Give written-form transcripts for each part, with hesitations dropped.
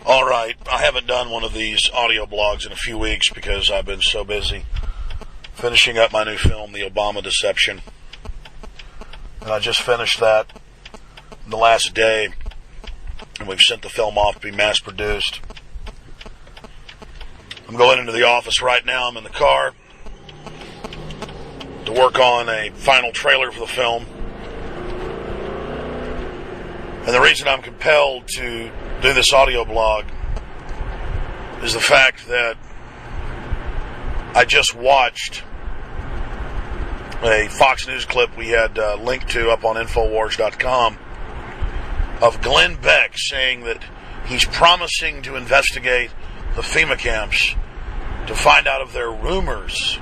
All right, I haven't done one of these audio blogs in a few weeks because I've been so busy finishing up my new film, The Obama Deception. And I just finished that the last day, and we've sent the film off to be mass-produced. I'm going into the office right now. I'm in the car to work on a final trailer for the film. And the reason I'm compelled to do this audio blog is the fact that I just watched a Fox News clip we had linked to up on Infowars.com of Glenn Beck saying that he's promising to investigate the FEMA camps to find out if they're rumors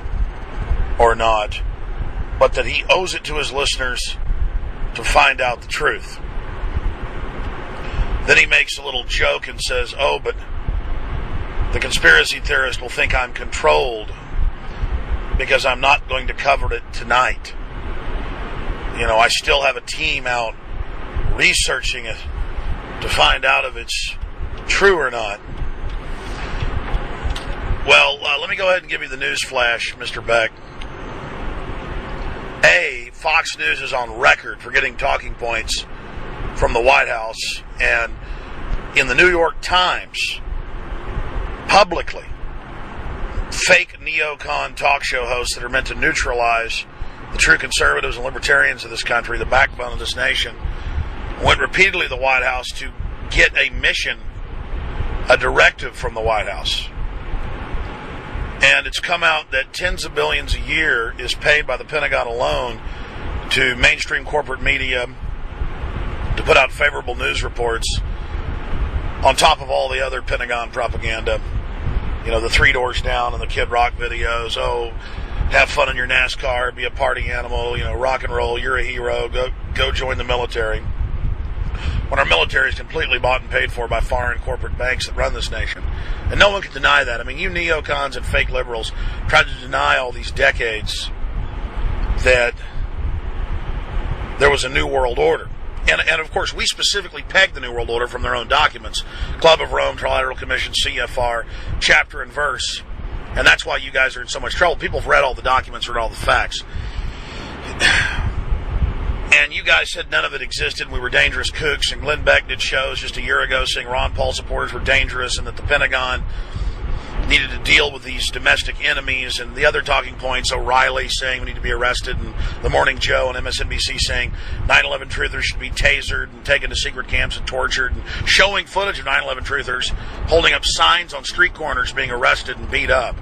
or not, but that he owes it to his listeners to find out the truth. Then he makes a little joke and says, oh, but the conspiracy theorist will think I'm controlled because I'm not going to cover it tonight. You know, I still have a team out researching it to find out if it's true or not. Well, let me go ahead and give you the news flash, Mr. Beck. Fox News is on record for getting talking points from the White House, and in the New York Times, publicly, fake neocon talk show hosts that are meant to neutralize the true conservatives and libertarians of this country, the backbone of this nation, went repeatedly to the White House to get a mission, a directive from the White House. And it's come out that tens of billions a year is paid by the Pentagon alone to mainstream corporate media to put out favorable news reports on top of all the other Pentagon propaganda. You know, the 3 Doors Down and the Kid Rock videos. Oh, have fun in your NASCAR, be a party animal, you know, rock and roll, you're a hero, go join the military. When our military is completely bought and paid for by foreign corporate banks that run this nation. And no one can deny that. I mean, you neocons and fake liberals tried to deny all these decades that there was a New World Order. And of course, we specifically pegged the New World Order from their own documents. Club of Rome, Trilateral Commission, CFR, chapter and verse. And that's why you guys are in so much trouble. People have read all the documents, read all the facts. And you guys said none of it existed. We were dangerous kooks. And Glenn Beck did shows just a year ago saying Ron Paul supporters were dangerous and that the Pentagon needed to deal with these domestic enemies, and the other talking points, O'Reilly saying we need to be arrested, and The Morning Joe and MSNBC saying 9/11 truthers should be tasered and taken to secret camps and tortured, and showing footage of 9/11 truthers holding up signs on street corners being arrested and beat up.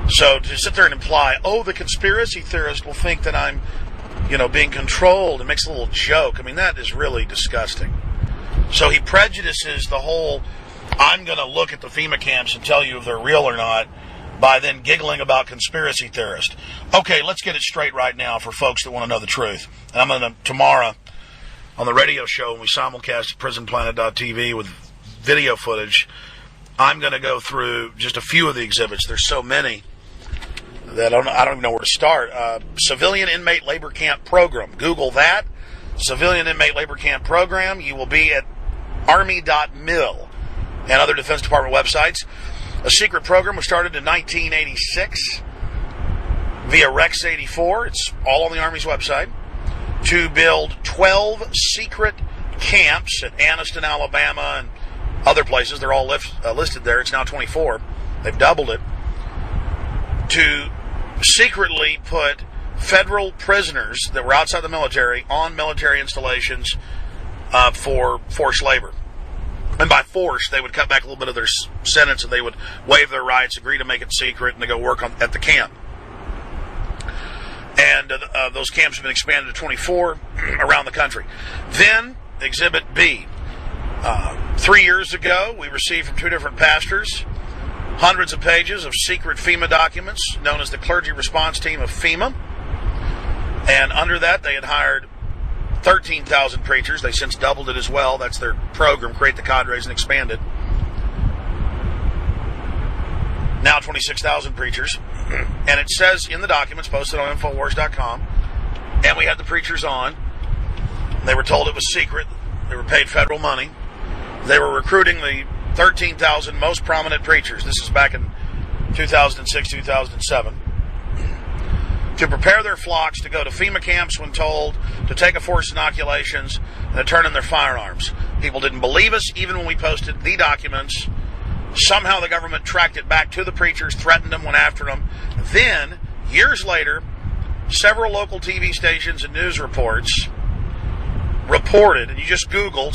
So to sit there and imply, oh, the conspiracy theorist will think that I'm, being controlled, and makes a little joke. I mean, that is really disgusting. So he prejudices the whole I'm going to look at the FEMA camps and tell you if they're real or not by then giggling about conspiracy theorists. Okay, let's get it straight right now for folks that want to know the truth. And I'm going to, tomorrow, on the radio show, when we simulcast at prisonplanet.tv with video footage, I'm going to go through just a few of the exhibits. There's so many that I don't even know where to start. Civilian Inmate Labor Camp Program. Google that. Civilian Inmate Labor Camp Program. You will be at army.mil. and other Defense Department websites. A secret program was started in 1986 via Rex 84. It's all on the Army's website. To build 12 secret camps at Anniston, Alabama, and other places. They're all listed there. It's now 24. They've doubled it. To secretly put federal prisoners that were outside the military on military installations for forced labor. And by force, they would cut back a little bit of their sentence, and they would waive their rights, agree to make it secret, and to go work at the camp. And those camps have been expanded to 24 around the country. Then, Exhibit B. 3 years ago, we received from 2 different pastors hundreds of pages of secret FEMA documents known as the Clergy Response Team of FEMA. And under that, they had hired 13,000 preachers. They since doubled it as well. That's their program, Create the Cadres and Expand it. Now 26,000 preachers. And it says in the documents posted on Infowars.com, and we had the preachers on. They were told it was secret. They were paid federal money. They were recruiting the 13,000 most prominent preachers. This is back in 2006, 2007. To prepare their flocks to go to FEMA camps when told, to take a forced inoculations, and to turn in their firearms. People didn't believe us, even when we posted the documents. Somehow the government tracked it back to the preachers, threatened them, went after them. Then, years later, several local TV stations and news reports reported, and you just Google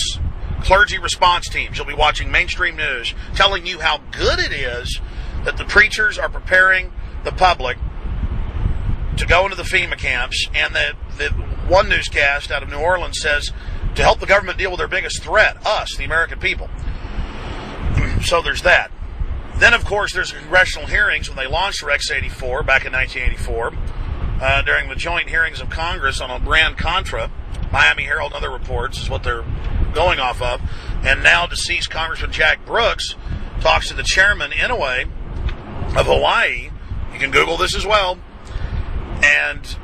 clergy response teams, you'll be watching mainstream news, telling you how good it is that the preachers are preparing the public to go into the FEMA camps, and that one newscast out of New Orleans says to help the government deal with their biggest threat, us, the American people. So there's that. Then, of course, there's congressional hearings when they launched Rex 84 back in 1984. During the joint hearings of Congress on Iran-Contra, Miami Herald and other reports is what they're going off of. And now deceased Congressman Jack Brooks talks to the chairman, Inouye, of Hawaii. You can Google this as well. And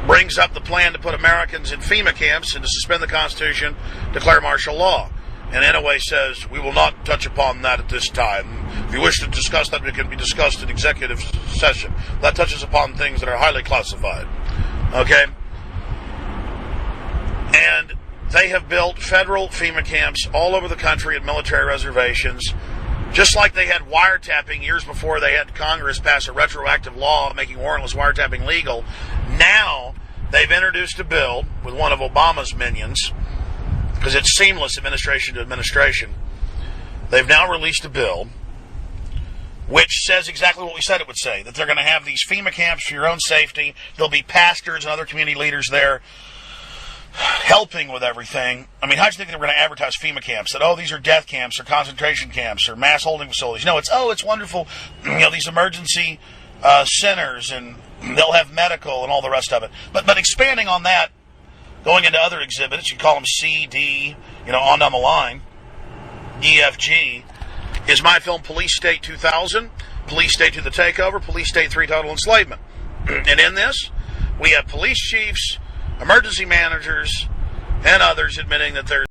brings up the plan to put Americans in FEMA camps and to suspend the Constitution, declare martial law. And Inouye says, we will not touch upon that at this time. If you wish to discuss that, it can be discussed in executive session. That touches upon things that are highly classified. Okay? And they have built federal FEMA camps all over the country at military reservations, just like they had wiretapping years before they had Congress pass a retroactive law making warrantless wiretapping legal. Now they've introduced a bill with one of Obama's minions, because it's seamless administration to administration. They've now released a bill which says exactly what we said it would say, that they're going to have these FEMA camps for your own safety. There'll be pastors and other community leaders there helping with everything. I mean, how do you think they were going to advertise FEMA camps? That, oh, these are death camps or concentration camps or mass holding facilities. No, it's wonderful. You know, these emergency centers, and they'll have medical and all the rest of it. But expanding on that, going into other exhibits, you call them C, D, on down the line, E, F, G, is my film Police State 2000, Police State to the Takeover, Police State 3 Total Enslavement. And in this, we have police chiefs, emergency managers, and others admitting that there's